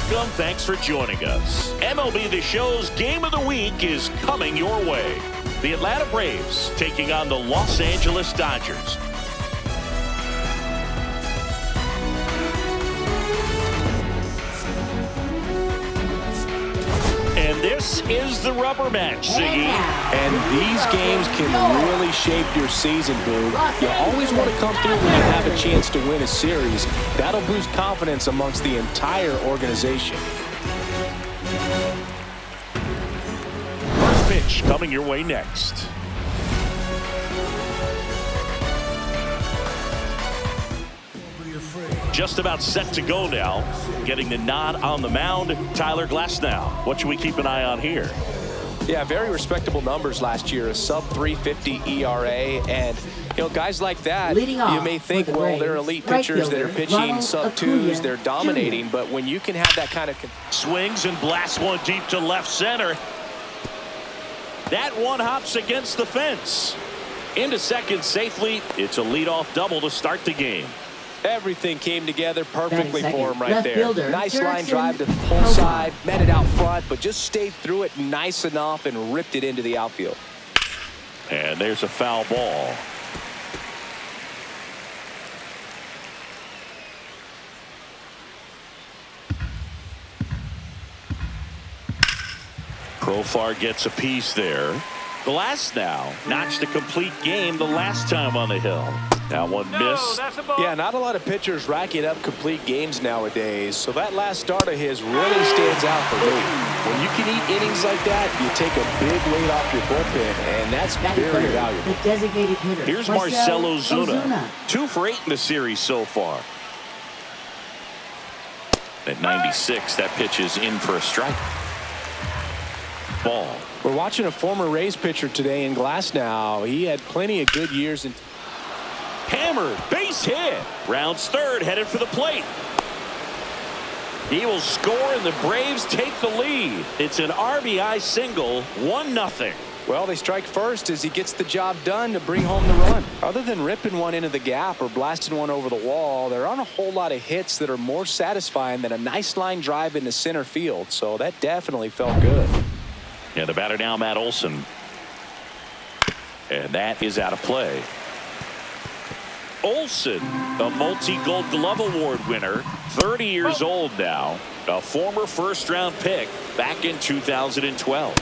welcome. Thanks for joining us. MLB The Show's Game of the Week is coming your way. The Atlanta Braves taking on the Los Angeles Dodgers. And this is the rubber match, Ziggy. And these games can really shape your season, Boo. You always want to come through when you have a chance to win a series. That'll boost confidence amongst the entire organization. First pitch coming your way next. Just about set to go now. Getting the nod on the mound, Tyler Glasnow. What should we keep an eye on here? Yeah, very respectable numbers last year. A sub 350 ERA. And, you know, guys like that, you may think, well, they're elite pitchers that are pitching sub twos. They're dominating. But when you can have that kind of... Swings and blasts one deep to left center. That one hops against the fence. Into second safely. It's a leadoff double to start the game. Everything came together perfectly for him right there. Nice line drive to the pull side, met it out front, but just stayed through it nice enough and ripped it into the outfield. And there's a foul ball. Profar gets a piece there. Glasnow notched a complete game the last time on the hill. That one missed. Yeah, not a lot of pitchers racking up complete games nowadays, so that last start of his really stands out for me. When you can eat innings like that, you take a big weight off your bullpen, and that's very valuable. The designated hitter. Here's Marcell Ozuna. 2 for 8 in the series so far. At 96, that pitch is in for a strike. Ball. We're watching a former Rays pitcher today in Glasnow. He had plenty of good years. Hammered, base hit. Rounds third, headed for the plate. He will score, and the Braves take the lead. It's an RBI single, 1-0. Well, they strike first as he gets the job done to bring home the run. Other than ripping one into the gap or blasting one over the wall, there aren't a whole lot of hits that are more satisfying than a nice line drive into center field. So that definitely felt good. And the batter now, Matt Olson. And that is out of play. Olson, a multi-Gold Glove Award winner, 30 years old now, a former first-round pick back in 2012.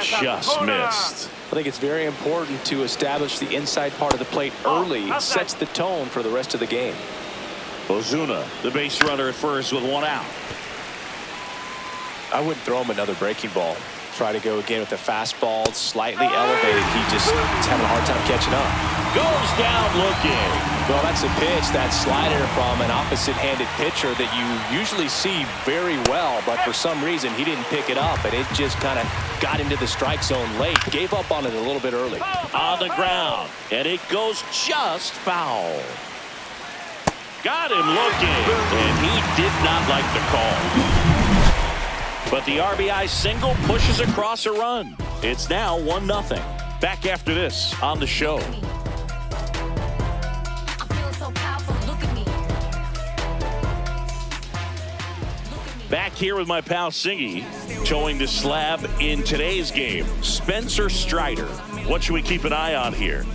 Just missed. I think it's very important to establish the inside part of the plate early. It sets the tone for the rest of the game. Ozuna, the base runner at first with 1 out. I wouldn't throw him another breaking ball. Try to go again with the fastball, slightly elevated. He just is having a hard time catching up. Goes down looking. Well, that's a pitch, that slider from an opposite-handed pitcher that you usually see very well, but for some reason he didn't pick it up, and it just kind of got into the strike zone late. Gave up on it a little bit early. On the ground, and it goes just foul. Got him looking, and he did not like the call. But the RBI single pushes across a run. It's now 1-0. Back after this on the show. Back here with my pal Singy, towing the slab in today's game. Spencer Strider. What should we keep an eye on here?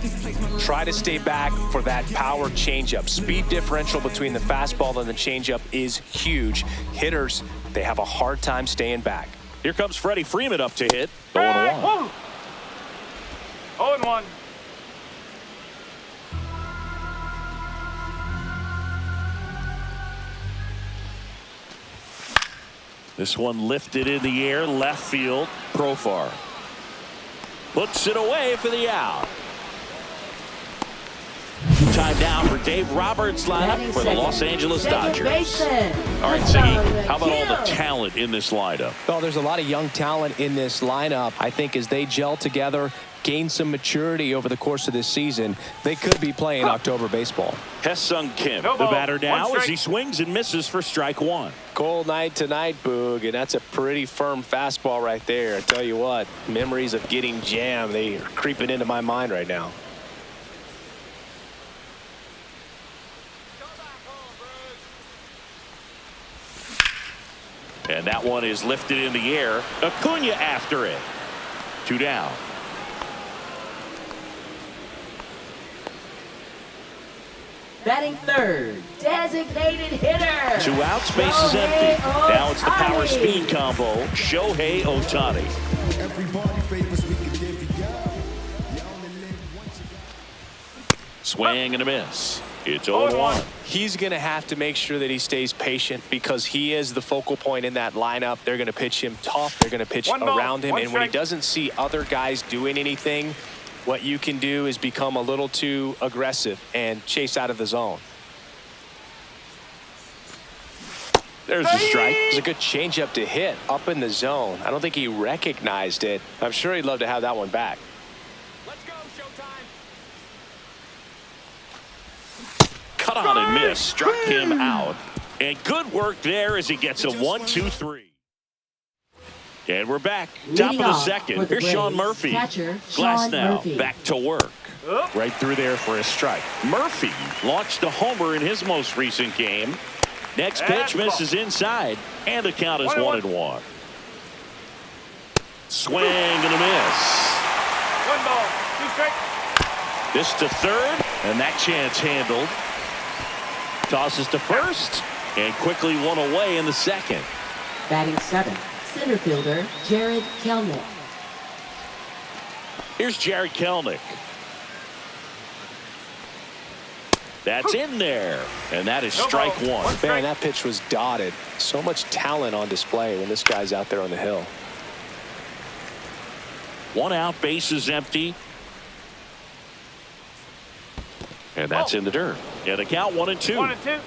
Try to stay back for that power changeup. Speed differential between the fastball and the changeup is huge. Hitters, they have a hard time staying back. Here comes Freddie Freeman up to hit. 0-1. 0-1. This one lifted in the air, left field. Profar puts it away for the out. Time now for Dave Roberts' lineup for the Los Angeles Dodgers. All right, Siggy, how about all the talent in this lineup? Well, there's a lot of young talent in this lineup. I think as they gel together, gain some maturity over the course of this season, they could be playing October baseball. Hesung Kim, the batter now, as he swings and misses for strike 1. Cold night tonight, Boog, and that's a pretty firm fastball right there. I tell you what, memories of getting jammed, they are creeping into my mind right now. And that one is lifted in the air. Acuna after it. 2 down. Batting third, designated hitter. 2 outs, bases empty. Now it's the power speed combo. Shohei Ohtani. Swing and a miss. It's 0-1. He's going to have to make sure that he stays patient because he is the focal point in that lineup. They're going to pitch him tough. They're going to pitch around him. And when he doesn't see other guys doing anything, what you can do is become a little too aggressive and chase out of the zone. There's a strike. It's a good changeup to hit up in the zone. I don't think he recognized it. I'm sure he'd love to have that one back. Let's go, showtime. Cut on and miss. Struck him out. And good work there as he gets a 1-2-3. And we're back. Top of the second. Here's Sean Murphy. Glass now. Back to work. Right through there for a strike. Murphy launched a homer in his most recent game. Next pitch misses inside. And the count is 1-1. Swing and a miss. 1 ball, 2 strikes. This to third. And that chance handled. Tosses to first. And quickly one away in the second. Batting seventh, center fielder Jared Kelnick. Here's Jared Kelnick. That's in there. And that is strike one. Man, that pitch was dotted. So much talent on display when this guy's out there on the hill. 1 out, bases empty. And that's in the dirt. Yeah, the count 1-2. 1-2.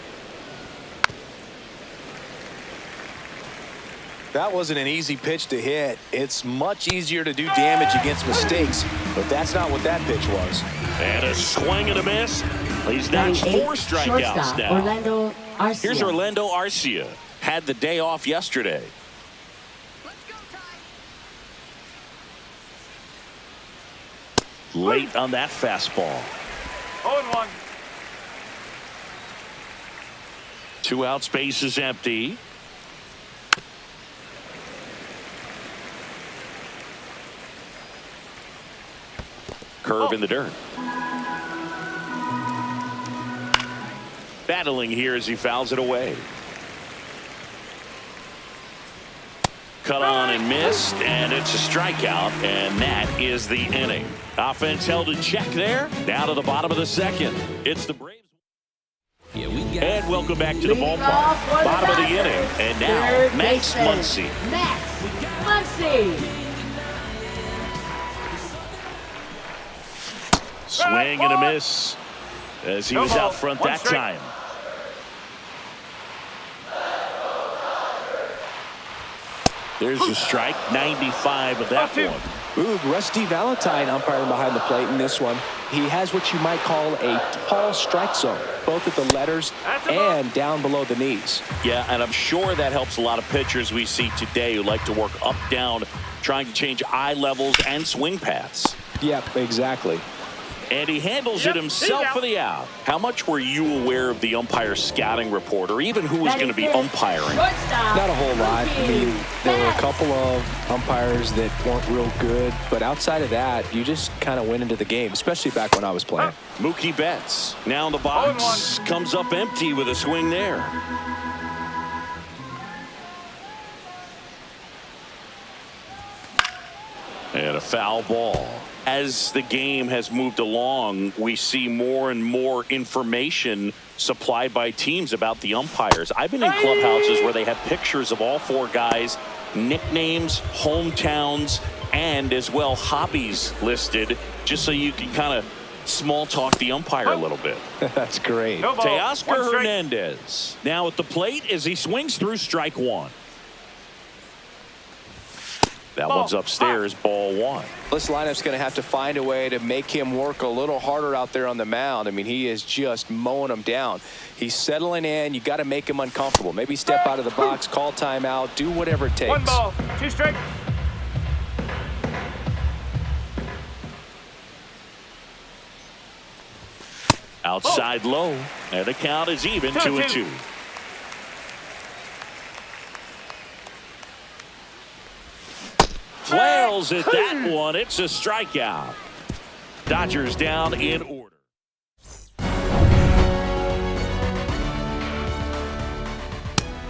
That wasn't an easy pitch to hit. It's much easier to do damage against mistakes, but that's not what that pitch was. And a swing and a miss. He's notched 4 strikeouts now. Orlando Arcia. Here's Orlando Arcia. Had the day off yesterday. Late on that fastball. 0-1. 2 outs, bases empty. Curve in the dirt. Battling here as he fouls it away. Cut on and missed, and it's a strikeout, and that is the inning. Offense held in check there. Down to the bottom of the second. It's the Braves. And welcome back to the ballpark. Bottom of the inning, and now Max Muncy. Max Muncy. Swing and a miss as he was out front that time. There's a strike, 95 of that one. Ooh, Rusty Valentine umpiring behind the plate in this one. He has what you might call a tall strike zone, both at the letters and down below the knees. Yeah, and I'm sure that helps a lot of pitchers we see today who like to work up, down, trying to change eye levels and swing paths. Yep, exactly. And he handles it himself for the out. How much were you aware of the umpire scouting report, or even who was going to be umpiring? Not a whole lot. I mean, there were a couple of umpires that weren't real good, but outside of that, you just kind of went into the game, especially back when I was playing. Mookie Betts now in the box, comes up empty with a swing there. And a foul ball. As the game has moved along, we see more and more information supplied by teams about the umpires. I've been in clubhouses where they have pictures of all 4 guys, nicknames, hometowns, and as well hobbies listed, just so you can kind of small talk the umpire a little bit. That's great. Teoscar Hernandez now at the plate as he swings through strike 1. That one's upstairs, ball 1. This lineup's going to have to find a way to make him work a little harder out there on the mound. I mean, he is just mowing them down. He's settling in. You got to make him uncomfortable. Maybe step out of the box, call timeout, do whatever it takes. 1 ball, 2 strikes. Outside low, and the count is even, 2-2. Flails at that one. It's a strikeout. Dodgers down in order.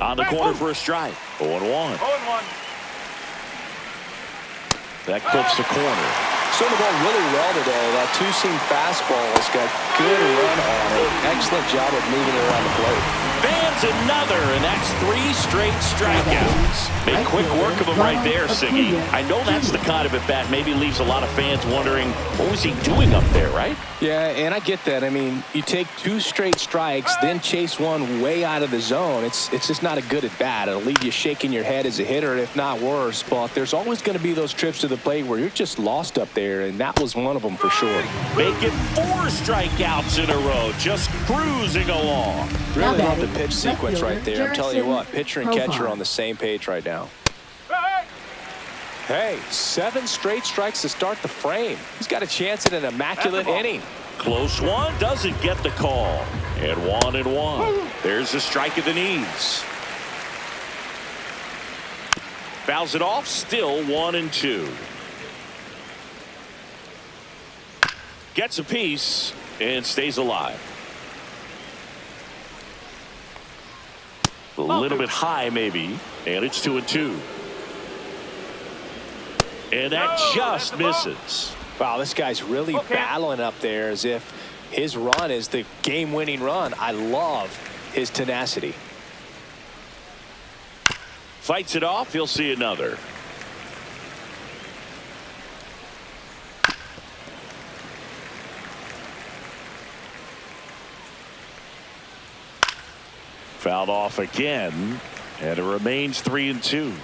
On the corner for a strike. 0-1. 0-1. That clips the corner. Throwing the ball really well today. That two-seam fastball has got good run on it. Excellent job of moving it around the plate. Fans another, and that's 3 straight strikeouts. Made quick work of him right there, Siggy. I know that's the kind of at-bat maybe leaves a lot of fans wondering, what was he doing up there, right? Yeah, and I get that. I mean, you take 2 straight strikes, then chase one way out of the zone. It's just not a good at-bat. It'll leave you shaking your head as a hitter, if not worse. But there's always going to be those trips to the plate where you're just lost up there, and that was one of them for sure. Making 4 strikeouts in a row, just cruising along. Really love the pitch sequence right there. I'm telling you what, pitcher and catcher on the same page right now. Hey, 7 straight strikes to start the frame. He's got a chance at an immaculate inning. Close one, doesn't get the call. And 1-1. There's a strike at the knees. Fouls it off, still 1-2. Gets a piece and stays alive. A little bit high maybe, and it's 2-2. And that just misses. Wow, this guy's really battling up there as if his run is the game-winning run. I love his tenacity. Fights it off, he'll see another. Fouled off again, and it remains 3-2.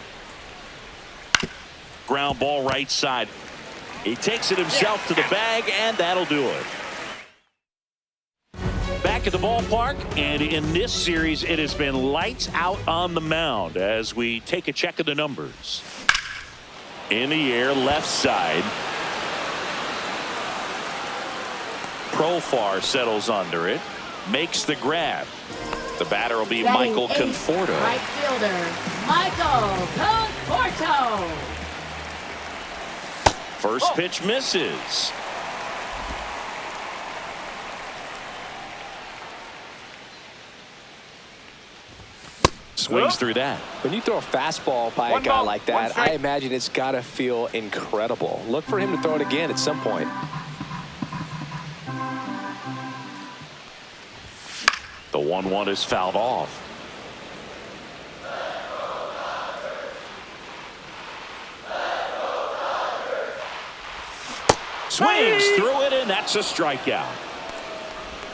Ground ball right side. He takes it himself to the bag, and that'll do it. Back at the ballpark, and in this series, it has been lights out on the mound as we take a check of the numbers. In the air, left side. Profar settles under it, makes the grab. The batter will be Michael Conforto. Right fielder, Michael Conforto. First pitch misses. Swings through that. When you throw a fastball by a guy like that, I imagine it's got to feel incredible. Look for him to throw it again at some point. The 1-1 is fouled off. Swings through it, and that's a strikeout.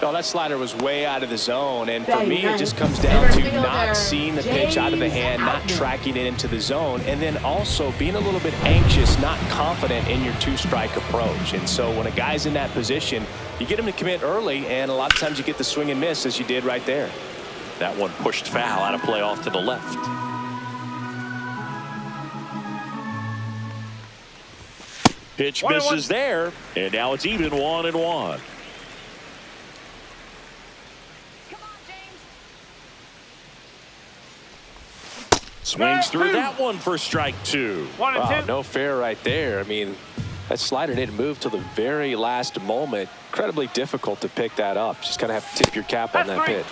No, that slider was way out of the zone, and for me, it just comes down to not seeing the pitch out of the hand, not tracking it into the zone, and then also being a little bit anxious, not confident in your 2-strike approach. And so when a guy's in that position, you get him to commit early, and a lot of times you get the swing and miss, as you did right there. That one pushed foul out of play off to the left. Pitch misses there, and now it's even 1-1. Swings through that one for strike 2. Wow, no fair right there. I mean, that slider didn't move till the very last moment. Incredibly difficult to pick that up. Just kind of have to tip your cap on that pitch.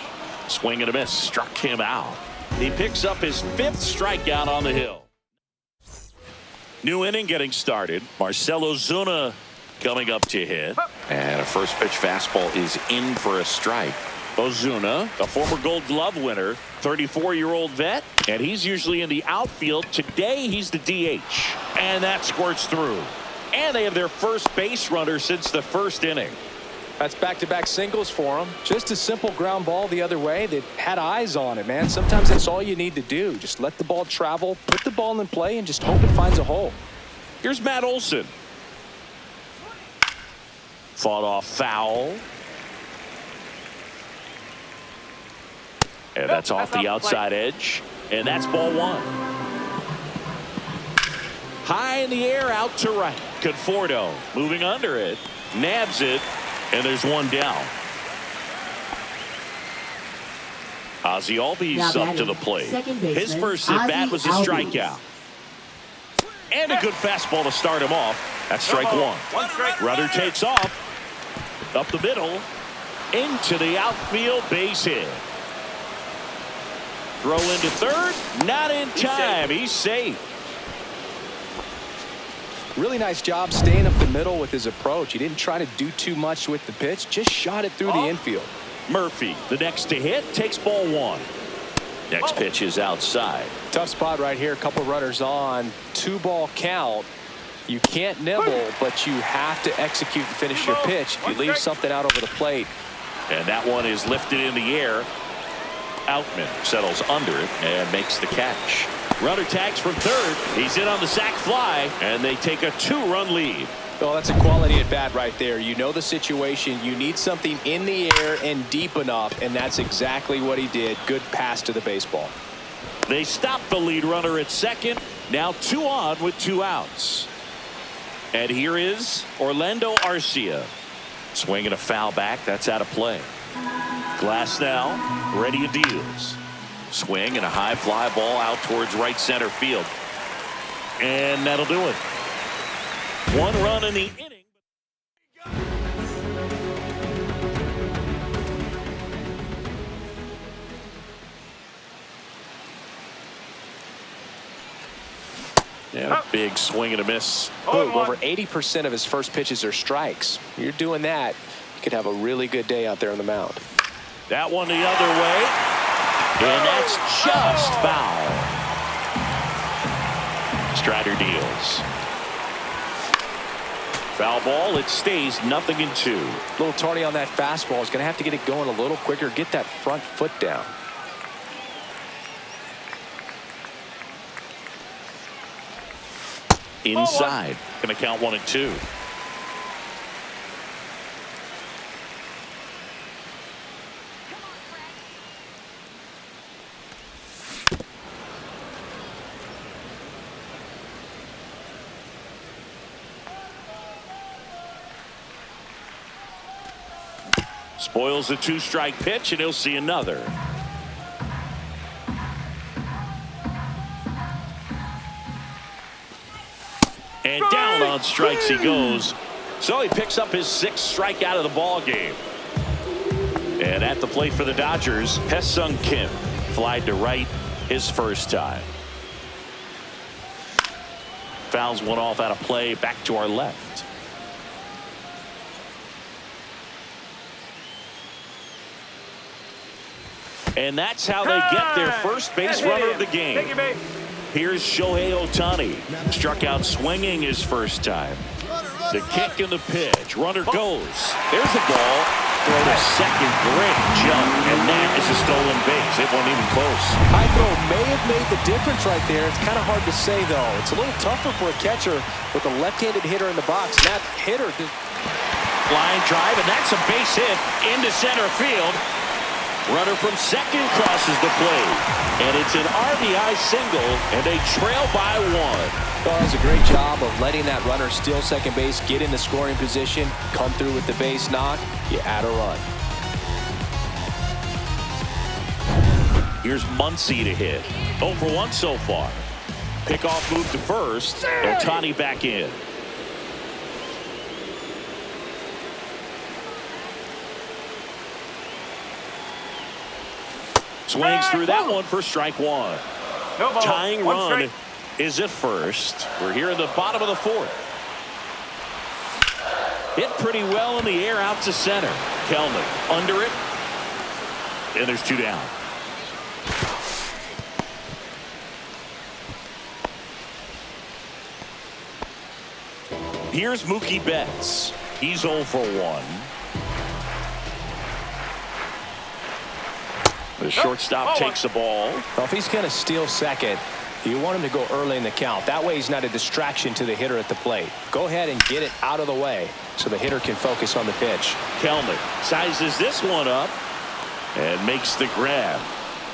Swing and a miss, struck him out. He picks up his 5th strikeout on the hill. New inning getting started. Marcell Ozuna coming up to hit. And a first pitch fastball is in for a strike. Ozuna, a former Gold Glove winner, 34-year-old vet, and he's usually in the outfield. Today, he's the DH, and that squirts through. And they have their first base runner since the first inning. That's back-to-back singles for him. Just a simple ground ball the other way that had eyes on it, man. Sometimes that's all you need to do. Just let the ball travel, put the ball in play, and just hope it finds a hole. Here's Matt Olson. Fought off foul. And that's off the outside edge. And that's ball 1. High in the air, out to right. Conforto moving under it. Nabs it. And there's one down. Ozzy Albies up to the plate. His first at bat was a strikeout. And a good fastball to start him off. That's strike one. One strike. Runner takes off. Up the middle. Into the outfield, base hit. Throw into third. Not in time. He's safe. Really nice job staying up the middle with his approach. He didn't try to do too much with the pitch. Just shot it through the infield. Murphy, the next to hit, takes ball one. Next pitch is outside. Tough spot right here. A couple runners on. 2-ball count. You can't nibble, but you have to execute and finish your pitch. If you leave something out over the plate. And that one is lifted in the air. Outman settles under it and makes the catch. Runner tags from third. He's in on the sac fly, and they take a 2-run lead. Well, that's a quality at bat right there. You know the situation. You need something in the air and deep enough, and that's exactly what he did. Good pass to the baseball. They stop the lead runner at second. Now 2 on with 2 outs. And here is Orlando Arcia. Swinging a foul back. That's out of play. Glass now. Ready and deals. Swing and a high fly ball out towards right center field. And that'll do it. 1 run in the inning. Yeah, big swing and a miss. Over 80% of his first pitches are strikes. You're doing that, you could have a really good day out there on the mound. That one the other way. And that's just foul. Strider deals. Foul ball. It stays 0-2. A little tardy on that fastball. Is going to have to get it going a little quicker. Get that front foot down. Inside. Going to count 1 and 2. Spoils the 2-strike pitch, and he'll see another. And down on strikes he goes. So he picks up his 6th strikeout of the ball game. And at the plate for the Dodgers, Hesung Kim flied to right his first time. Fouls one off out of play, back to our left. And that's how they get their first base runner of the game. Here's Shohei Ohtani. Struck out swinging his first time. The kick and the pitch. Runner goes. There's the ball. Throw to second. Great jump. And that is a stolen base. It wasn't even close. High throw may have made the difference right there. It's kind of hard to say, though. It's a little tougher for a catcher with a left-handed hitter in the box. And that hitter did. Line drive, and that's a base hit into center field. Runner from second crosses the plate. And it's an RBI single, and they trail by 1. Well, that was a great job of letting that runner steal second base, get in the scoring position, come through with the base knock. You add a run. Here's Muncy to hit. 0 for 1 so far. Pickoff move to first. Ohtani back in. Swings through that one for strike 1. Tying run is at first. We're here in the bottom of the 4th. Hit pretty well in the air out to center. Kelnick under it. And there's 2 down. Here's Mookie Betts. He's 0 for 1. The shortstop takes the ball. Well, if he's going to steal second, you want him to go early in the count. That way he's not a distraction to the hitter at the plate. Go ahead and get it out of the way so the hitter can focus on the pitch. Kelnick sizes this one up and makes the grab.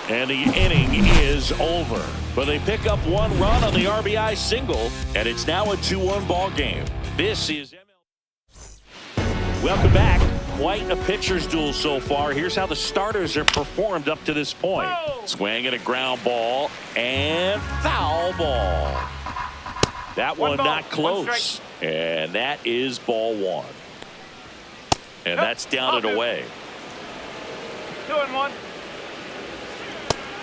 And the inning is over. But they pick up 1 run on the RBI single, and it's now a 2-1 ball game. This is MLB. Welcome back. Quite a pitcher's duel so far. Here's how the starters have performed up to this point. Swing and a ground ball and foul ball. That One one ball, not one close. And that is ball one. And that's down and away. 2-1.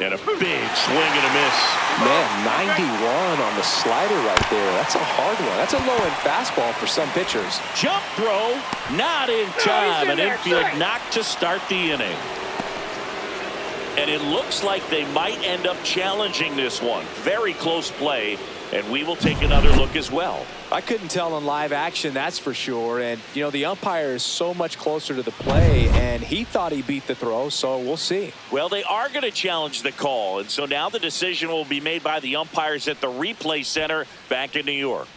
And a big swing and a miss. Man, 91 on the slider right there. That's a hard one. That's a low-end fastball for some pitchers. Jump throw, not in time. in An there, infield strike. knock to start the inning. And it looks like they might end up challenging this one. Very close play, and we will take another look as well. I couldn't tell in live action, that's for sure. And, you know, the umpire is so much closer to the play, and he thought he beat the throw, so we'll see. Well, they are going to challenge the call, and so now the decision will be made by the umpires at the replay center back in New York.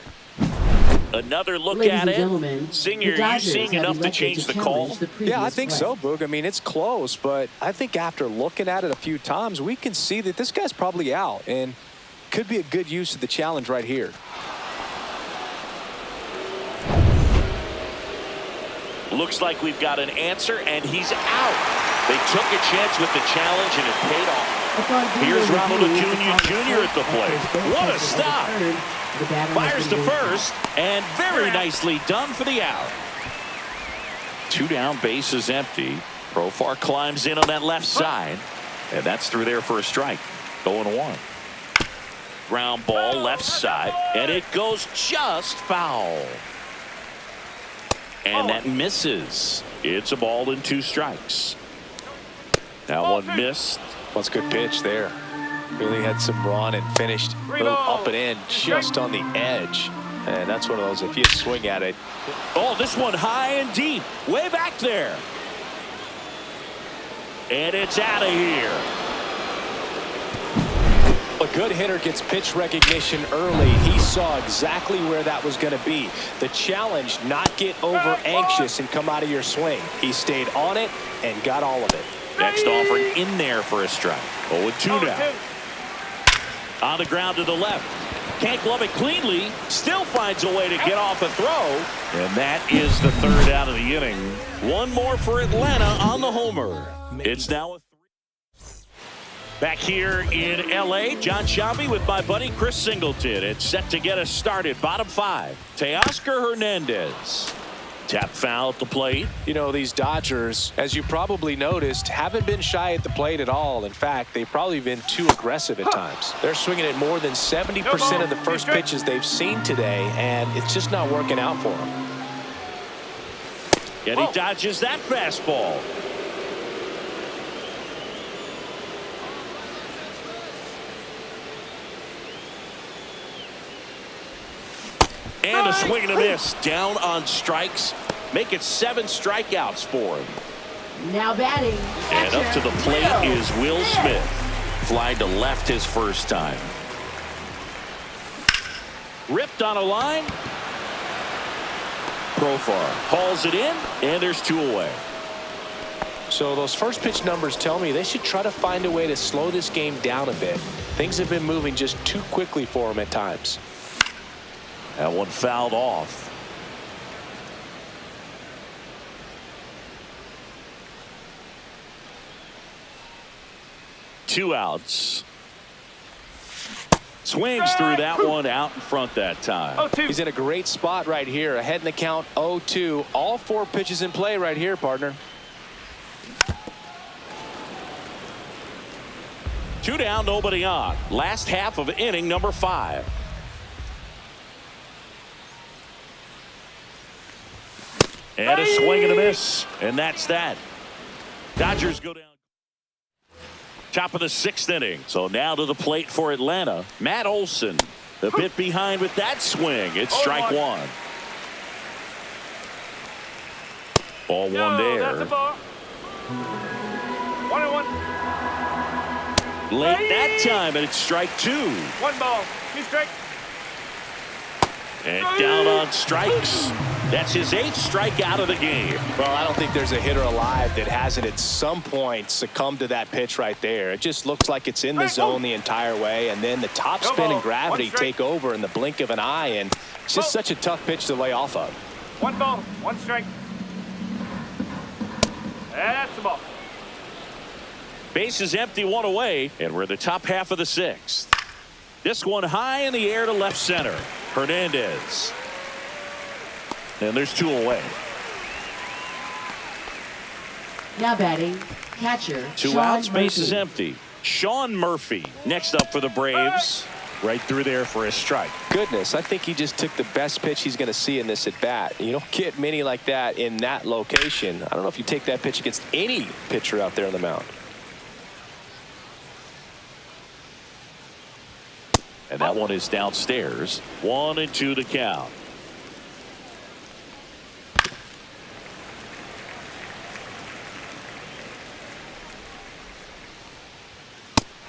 Another look Ladies at and it. gentlemen, Singer, the you Dodgers seeing have enough to elected change the challenge call? the previous Yeah, I think play. so, Boog. I mean, it's close, but I think after looking at it a few times, we can see that this guy's probably out, and could be a good use of the challenge right here. Looks like we've got an answer, and he's out. They took a chance with the challenge, and it paid off. Upon video Here's Ronald review, Acuna on the Jr. at the plate. first What a base stop. of the third, the batter has Fires to been moved. first, and very nicely done for the out. 2 down, bases empty. Profar climbs in on that left side, and that's through there for a strike. 0-1. Ground ball left side, and it goes just foul. And that misses. It's a ball and 2 strikes. That one missed. That's a good pitch there. Really had some run and finished a little up and in just on the edge. And that's one of those, if you swing at it. Oh, this one high and deep, way back there. And it's out of here. A good hitter gets pitch recognition early. He saw exactly where that was going to be. The challenge, not get over anxious and come out of your swing. He stayed on it and got all of it. Next offering in there for a strike. 0-2 now. On the ground to the left. Can't glove it cleanly. Still finds a way to get off a throw. And that is the 3rd out of the inning. One more for Atlanta on the homer. It's now a 3. Back here in L.A., John Sciambi with my buddy Chris Singleton. It's set to get us started. Bottom 5. Teoscar Hernandez. Tap foul at the plate. You know, these Dodgers, as you probably noticed, haven't been shy at the plate at all. In fact, they've probably been too aggressive at times. They're swinging at more than 70% of the first pitches they've seen today, and it's just not working out for them. And he dodges that fastball. And a swing and a miss. Down on strikes. Make it 7 strikeouts for him. Now batting. And up to the plate is Will Smith. Fly to left his first time. Ripped on a line. Profar hauls it in, and there's 2 away. So those first pitch numbers tell me they should try to find a way to slow this game down a bit. Things have been moving just too quickly for them at times. That one fouled off. Two outs. Swings through that one out in front that time. He's in a great spot right here. Ahead in the count 0-2. All 4 pitches in play right here, partner. 2 down, nobody on. Last half of inning number 5. And a swing and a miss. And that's that. Dodgers go down. Top of the 6th inning. So now to the plate for Atlanta. Matt Olson. A bit behind with that swing. It's strike 1. Ball 1 there. That's a ball. 1-1. Late that time, and it's strike 2. 1 ball. 2 strikes. And down on strikes. That's his 8th strikeout of the game. Well, I don't think there's a hitter alive that hasn't at some point succumbed to that pitch right there. It just looks like it's in the zone the entire way, and then the top spin and gravity take over in the blink of an eye, and it's just such a tough pitch to lay off of. 1 ball. 1 strike. That's a ball. Base is empty, 1 away, and we're in the top half of the 6th. This one high in the air to left center. Hernandez. And there's 2 away. Now batting, catcher, 2 Sean outs, base is Murphy. empty. Sean Murphy next up for the Braves. Right through there for a strike. Goodness, I think he just took the best pitch he's going to see in this at bat. You don't get many like that in that location. I don't know if you take that pitch against any pitcher out there on the mound. And that one is downstairs. 1-2 to count.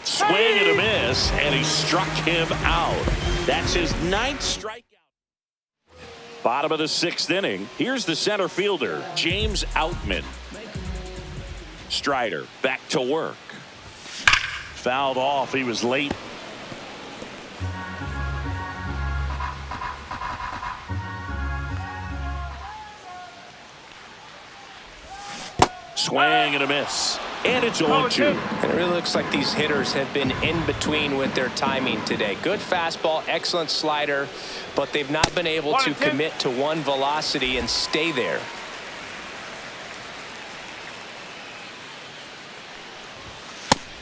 Swing and a miss, and he struck him out. That's his 9th strikeout. Bottom of the 6th inning. Here's the center fielder, James Outman. Strider back to work. Fouled off. He was late. Swing and a miss. And it's 0-2. And it really looks like these hitters have been in between with their timing today. Good fastball, excellent slider, but they've not been able to commit to one velocity and stay there.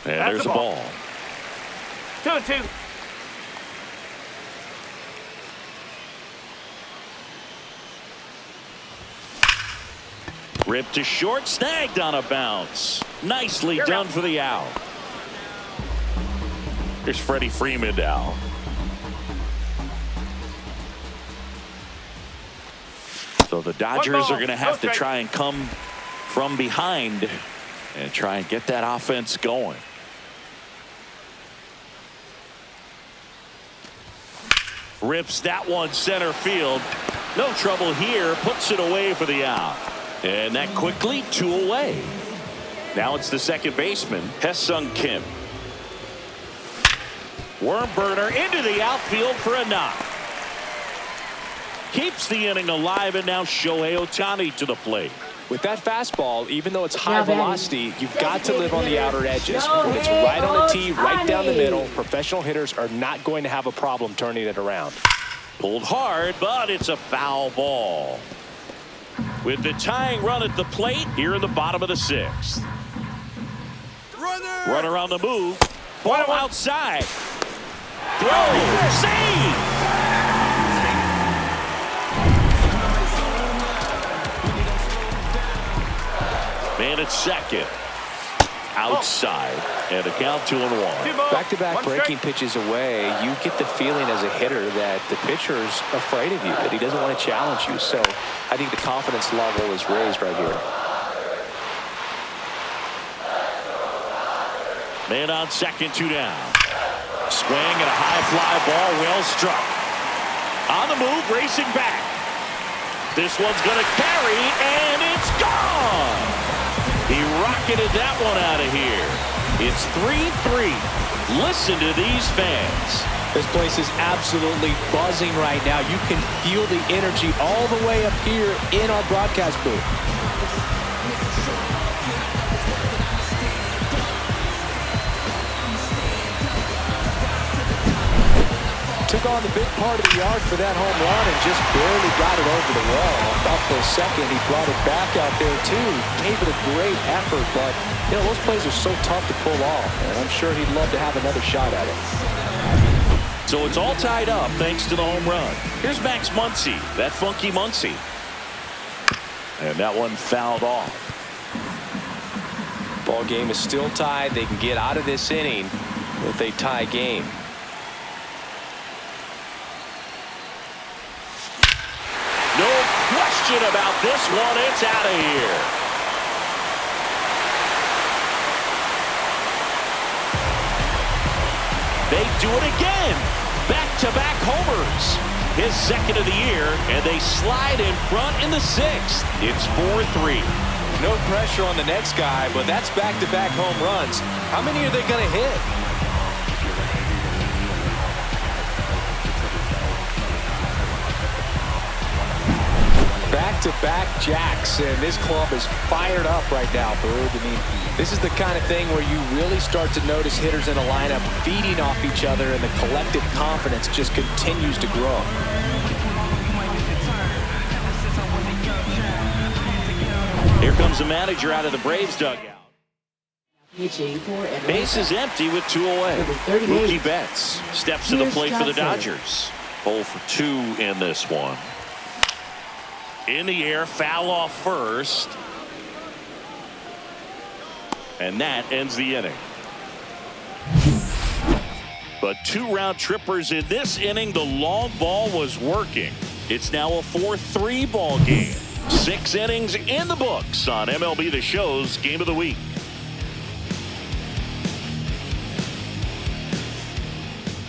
And there's a ball. 2-2. Ripped to short, snagged on a bounce. Nicely done for the out. Here's Freddie Freeman now. So the Dodgers are going to have to try and come from behind and try and get that offense going. Rips that one center field. No trouble here. Puts it away for the out. And that quickly 2 away. Now it's the second baseman, Hesung Kim. Worm burner into the outfield for a knock. Keeps the inning alive, and now Shohei Ohtani to the plate. With that fastball, even though it's high velocity, you've got to live on the outer edges. When it's right on the tee, right down the middle, professional hitters are not going to have a problem turning it around. Pulled hard, but it's a foul ball. With the tying run at the plate here in the bottom of the 6th. Runner on the move. Ball outside. Throw. Save. Man at second. Outside. And a count 2-1. Back-to-back breaking pitches away, you get the feeling as a hitter that the pitcher's afraid of you, that he doesn't want to challenge you. So I think the confidence level is raised right here. Man on second, 2 down. Swing and a high fly ball, well struck. On the move, racing back. This one's going to carry, and it's gone. He rocketed that one out of here. It's 3-3. Listen to these fans. This place is absolutely buzzing right now. You can feel the energy all the way up here in our broadcast booth. Took on the big part of the yard for that home run and just barely got it over the wall. Thought for a second he brought it back out there too. Gave it a great effort, but you know those plays are so tough to pull off, and I'm sure he'd love to have another shot at it. So it's all tied up thanks to the home run. Here's Max Muncy, that funky Muncy. And that one fouled off. Ball game is still tied. They can get out of this inning with a tie game. No question about this one. It's out of here. They do it again. Back-to-back homers. His second of the year, and they slide in front in the 6th. It's 4-3. No pressure on the next guy, but that's back-to-back home runs. How many are they going to hit? back-to-back jacks, and this club is fired up right now, Boog. I mean, this is the kind of thing where you really start to notice hitters in a lineup feeding off each other, and the collective confidence just continues to grow. Here comes the manager out of the Braves dugout. Base is empty with 2 away. Mookie Betts steps to the plate for the Dodgers. 0 for 2 in this one. In the air, foul off first. And that ends the inning. But 2 round trippers in this inning. The long ball was working. It's now a 4-3 ball game. 6 innings in the books on MLB The Show's Game of the Week.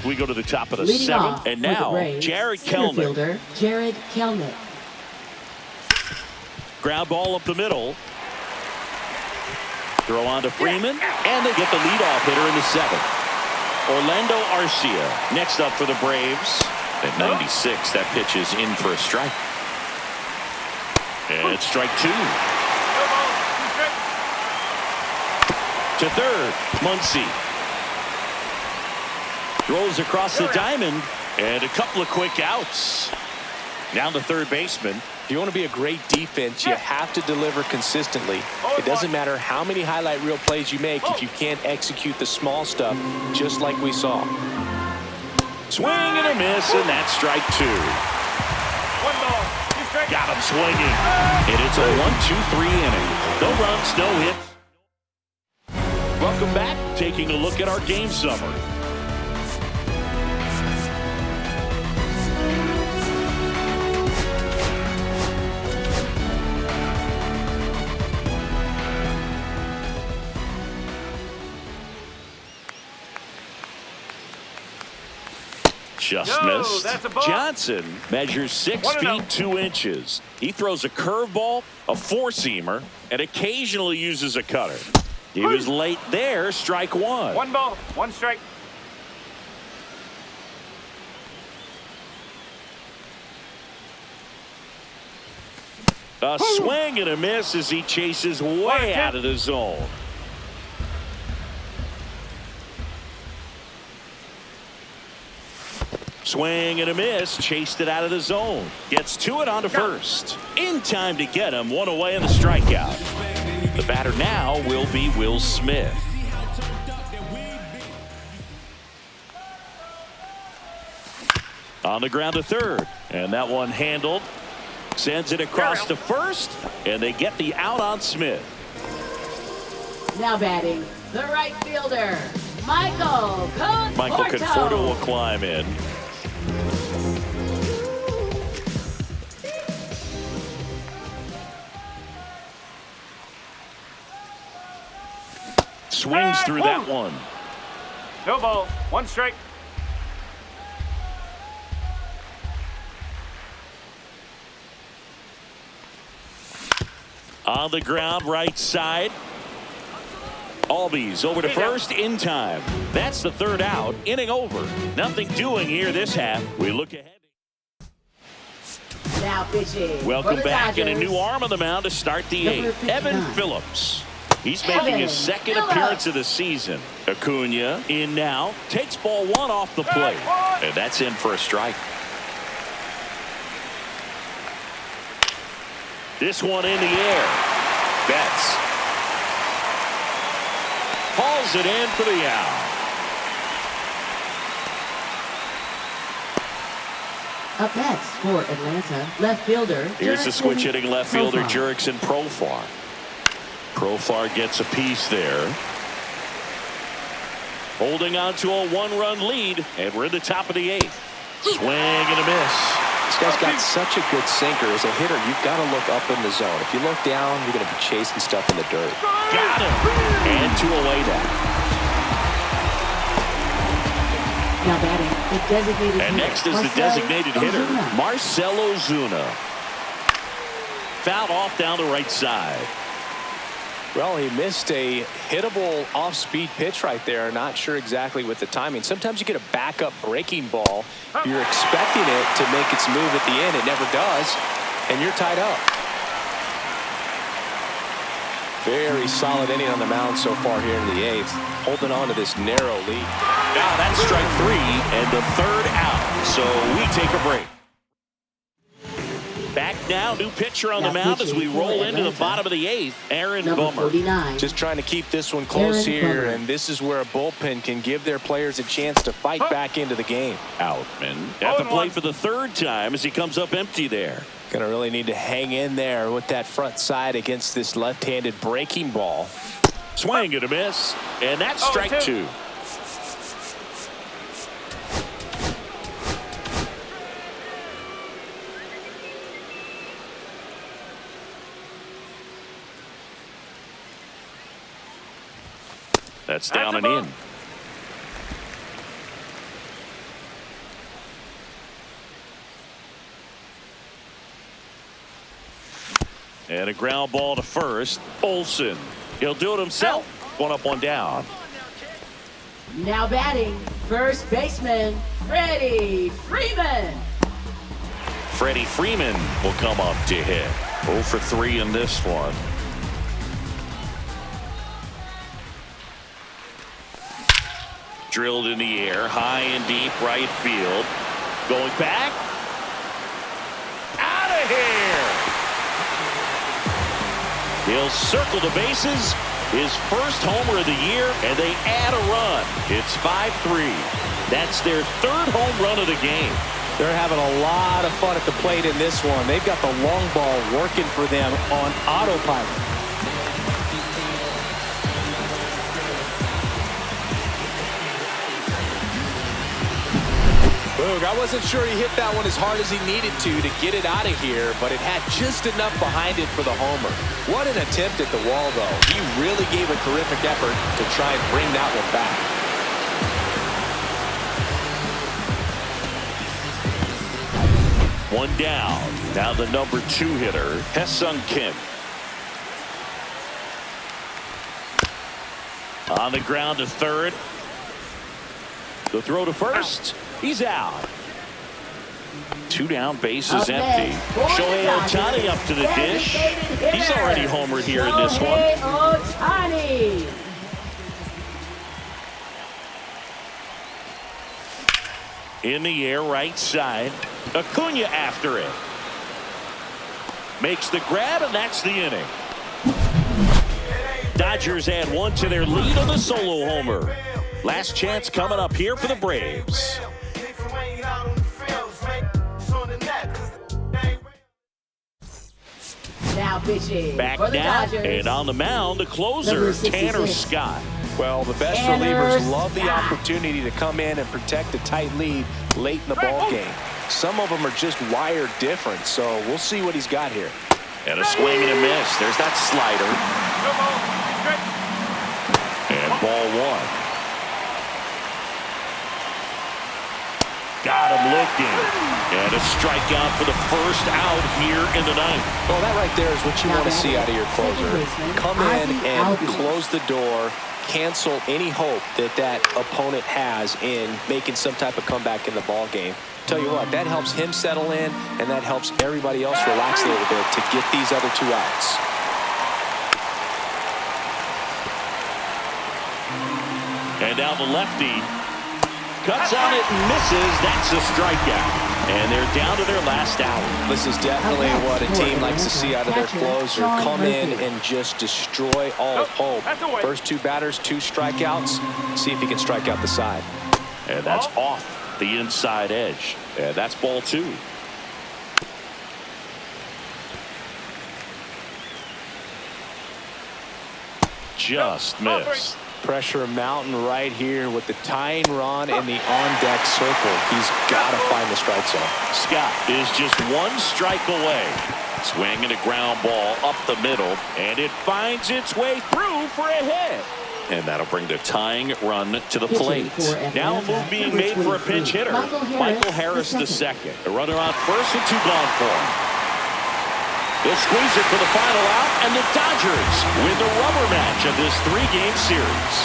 We go to the top of the Leading 7th, and now Jared Kelenic. Jared Kelenic. Ground ball up the middle. Throw on to Freeman, and they get the leadoff hitter in the 7th. Orlando Arcia next up for the Braves. At 96, that pitch is in for a strike. And it's strike 2. To third, Muncy. Throws across the diamond, and a couple of quick outs. Down to third baseman. If you want to be a great defense, you have to deliver consistently. It doesn't matter how many highlight reel plays you make if you can't execute the small stuff, just like we saw. Swing and a miss, and that's strike 2. 1 ball. Got him swinging. And it's a 1-2-3 inning. No runs, no hits. Welcome back. Taking a look at our game summary. Just missed. Johnson measures 6 feet 2 inches. He throws a curveball, a 4-seamer, and occasionally uses a cutter. He was late there. Strike 1. 1 ball, 1 strike. A swing and a miss as he chases way out of the zone. Swing and a miss, chased it out of the zone. Gets to it onto first. In time to get him, 1 away in the strikeout. The batter now will be Will Smith. On the ground to third, and that one handled. Sends it across to first, and they get the out on Smith. Now batting, the right fielder, Michael Conforto. Michael Conforto will climb in. Swings through that one. No ball, 1 strike. On the ground, right side. Albies over to first in time. That's the 3rd out. Inning over. Nothing doing here this half. We look ahead. Now pitching. Welcome back, Dodgers. and a new arm on the mound to start the 8th. Evan Phillips. He's making his 2nd Phillips. appearance of the season. Acuna in now. Takes ball 1 off the plate. And that's in for a strike. This one in the air. Betts hauls it in for the out. Up next for Atlanta, left fielder. Here's the switch hitting left fielder Profar. Jurickson Profar. Profar gets a piece there. Holding on to a 1-run lead, and we're in the top of the 8th. Swing and a miss. This guy's got such a good sinker. As a hitter, you've got to look up in the zone. If you look down, you're going to be chasing stuff in the dirt. Got him. And 2 away now. Now batting, the designated And hitter, next is the Marcell designated hitter, Ozuna. Marcell Ozuna. Fouled off down the right side. Well, he missed a hittable off-speed pitch right there. Not sure exactly with the timing. Sometimes you get a backup breaking ball. You're expecting it to make its move at the end. It never does, and you're tied up. Very solid inning on the mound so far here in the 8th. Holding on to this narrow lead. Now that's strike 3 and the 3rd out. So we take a break. Back now, new pitcher on the mound as we roll into the bottom of the 8th, Aaron Bummer. Just trying to keep this one close here, and this is where a bullpen can give their players a chance to fight back into the game. Outman at the plate for the 3rd time as he comes up empty there. Gonna really need to hang in there with that front side against this left-handed breaking ball. Swing and a miss, and that's strike 2. That's down and in. And a ground ball to first. Olsen. He'll do it himself. 1 up, 1 down. Now batting, first baseman, Freddie Freeman. Freddie Freeman will come up to hit. 0 for 3 in this one. Drilled in the air, high and deep right field. Going back. Out of here. He'll circle the bases. His first homer of the year, and they add a run. It's 5-3. That's their 3rd home run of the game. They're having a lot of fun at the plate in this one. They've got the long ball working for them on autopilot. Boog, I wasn't sure he hit that one as hard as he needed to get it out of here, but it had just enough behind it for the homer. What an attempt at the wall, though. He really gave a terrific effort to try and bring that one back. One down. Now the number 2 hitter, Hae-Sung Kim. On the ground to 3rd. The throw to first. He's out. 2 down, bases empty. Shohei Ohtani up to the dish. He's already homered here in this one. Ohtani. In the air, right side. Acuna after it. Makes the grab, and that's the inning. Dodgers add 1 to their lead on the solo homer. Last chance coming up here for the Braves. Now pitching Back for the now, Dodgers. and on the mound, the closer, Tanner Scott. Well, the best relievers love the opportunity to come in and protect a tight lead late in the ball game. Some of them are just wired different, so we'll see what he's got here. And a swing and a miss. There's that slider. And ball 1. Got him looking. And a strikeout for the first out here in the 9th. Well, that right there is what you want to see out of your closer. Come in and close the door, cancel any hope that that opponent has in making some type of comeback in the ball game. Tell you what, that helps him settle in, and that helps everybody else relax a little bit to get these other 2 outs. And now the lefty cuts on it and misses. That's a strikeout. And they're down to their last out. This is definitely what a team likes to see out of their closer. Come in and just destroy all hope. First 2 batters, 2 strikeouts. See if he can strike out the side. And that's off the inside edge. And that's ball 2. Just missed. Pressure mountain right here with the tying run in the on-deck circle. He's got to find the strike zone. Scott is just 1 strike away. Swinging a ground ball up the middle, and it finds its way through for a hit. And that'll bring the tying run to the plate. Now a move being made for a pinch hitter, Michael Harris II. The runner on first and 2 gone for him. They'll squeeze it for the final out, and the Dodgers win the rubber match of this 3-game series.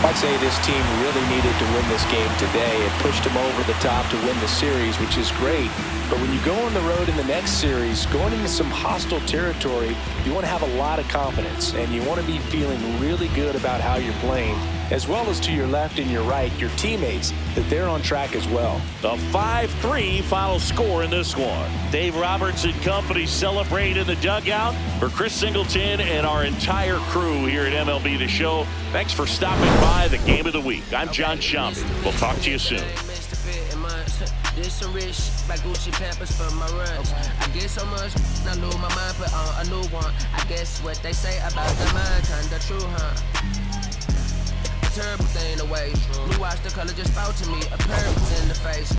I'd say this team really needed to win this game today. It pushed them over the top to win the series, which is great. But when you go on the road in the next series, going into some hostile territory, you want to have a lot of confidence, and you want to be feeling really good about how you're playing, as well as to your left and your right, your teammates, that they're on track as well. The 5-3 final score in this one. Dave Roberts and company celebrate in the dugout. For Chris Singleton and our entire crew here at MLB The Show, thanks for stopping by the Game of the Week. I'm John Shambi. We'll talk to you soon. This some rich by Gucci Pampers for my runs. I get so much, I lose my mind, put on a new one. I guess what they say about the mind, kinda true, huh? A terrible thing away. Blue watch the color just spoke to me, a purpose in the face.